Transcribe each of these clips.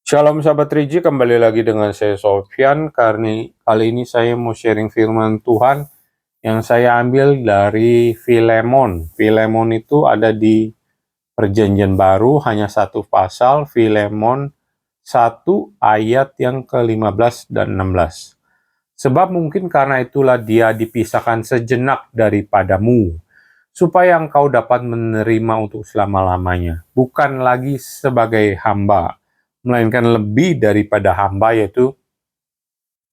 Shalom sahabat Riji, kembali lagi dengan saya Sofyan. Kali ini saya mau sharing firman Tuhan yang saya ambil dari Filemon. Filemon itu ada di Perjanjian Baru, hanya satu pasal, Filemon 1 ayat yang ke-15 dan 16. Sebab mungkin karena itulah dia dipisahkan sejenak daripadamu, supaya engkau dapat menerima untuk selama-lamanya, bukan lagi sebagai hamba, melainkan lebih daripada hamba, yaitu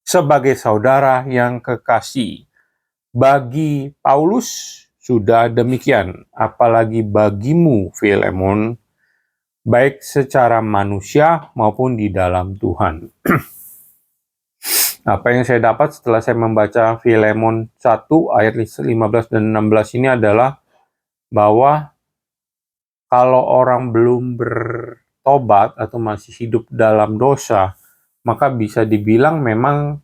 sebagai saudara yang kekasih. Bagi Paulus sudah demikian, apalagi bagimu Filemon, baik secara manusia maupun di dalam Tuhan. Apa yang saya dapat setelah saya membaca Filemon 1 ayat 15 dan 16 ini adalah bahwa kalau orang belum bertobat atau masih hidup dalam dosa, maka bisa dibilang memang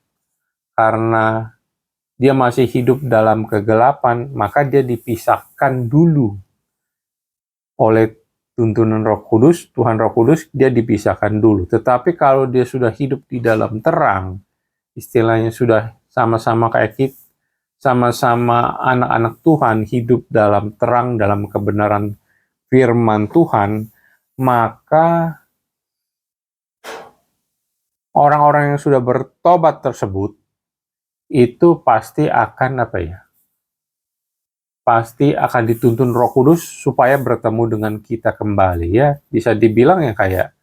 karena dia masih hidup dalam kegelapan, maka dia dipisahkan dulu oleh tuntunan Roh Kudus, Tuhan Roh Kudus, dia dipisahkan dulu. Tetapi kalau dia sudah hidup di dalam terang, istilahnya sudah sama-sama kayak kita, sama-sama anak-anak Tuhan, hidup dalam terang, dalam kebenaran firman Tuhan, maka orang-orang yang sudah bertobat tersebut itu pasti akan pasti akan dituntun Roh Kudus supaya bertemu dengan kita kembali, ya. Bisa dibilang ya kayak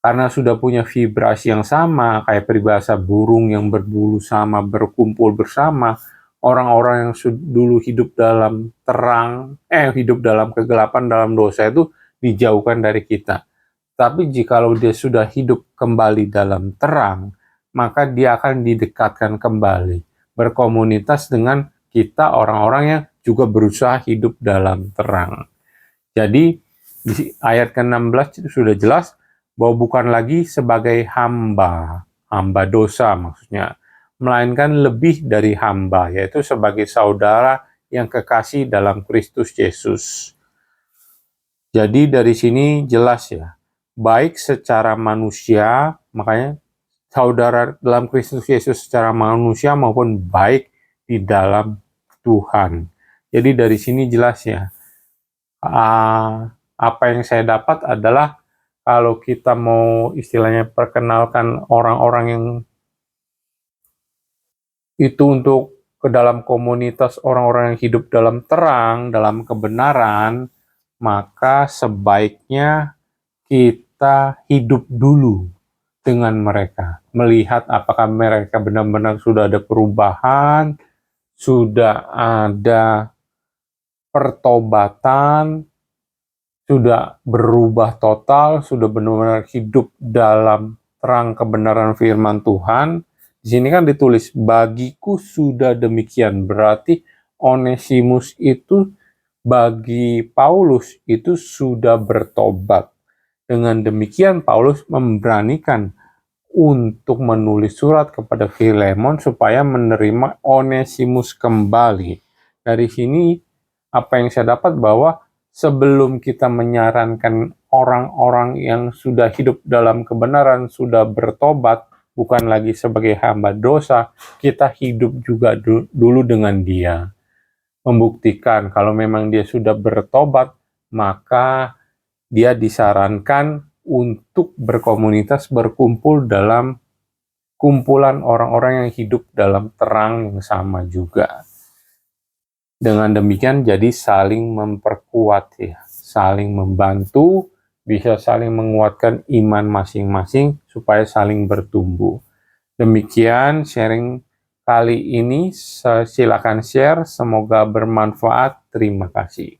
karena sudah punya vibrasi yang sama, kayak peribahasa burung yang berbulu sama berkumpul bersama. Orang-orang yang dulu hidup dalam terang, hidup dalam kegelapan, dalam dosa itu dijauhkan dari kita. Tapi jikalau dia sudah hidup kembali dalam terang, maka dia akan didekatkan kembali, berkomunitas dengan kita, orang-orang yang juga berusaha hidup dalam terang. Jadi di ayat ke-16 itu sudah jelas bahwa bukan lagi sebagai hamba dosa maksudnya, melainkan lebih dari hamba, yaitu sebagai saudara yang kekasih dalam Kristus Yesus. Jadi dari sini jelas ya, baik secara manusia, makanya saudara dalam Kristus Yesus secara manusia maupun baik di dalam Tuhan. Jadi dari sini jelas ya, apa yang saya dapat adalah kalau kita mau istilahnya perkenalkan orang-orang yang itu untuk ke dalam komunitas orang-orang yang hidup dalam terang, dalam kebenaran, maka sebaiknya kita hidup dulu dengan mereka, melihat apakah mereka benar-benar sudah ada perubahan, sudah ada pertobatan, sudah berubah total, sudah benar-benar hidup dalam terang kebenaran firman Tuhan. Di sini kan ditulis, bagiku sudah demikian. Berarti Onesimus itu bagi Paulus itu sudah bertobat. Dengan demikian Paulus memberanikan untuk menulis surat kepada Filemon supaya menerima Onesimus kembali. Dari sini apa yang saya dapat bahwa sebelum kita menyarankan orang-orang yang sudah hidup dalam kebenaran, sudah bertobat, bukan lagi sebagai hamba dosa, kita hidup juga dulu dengan dia. Membuktikan kalau memang dia sudah bertobat, maka dia disarankan untuk berkomunitas, berkumpul dalam kumpulan orang-orang yang hidup dalam terang yang sama juga. Dengan demikian jadi saling memperkuat ya, saling membantu, bisa saling menguatkan iman masing-masing supaya saling bertumbuh. Demikian sharing kali ini, silakan share, semoga bermanfaat. Terima kasih.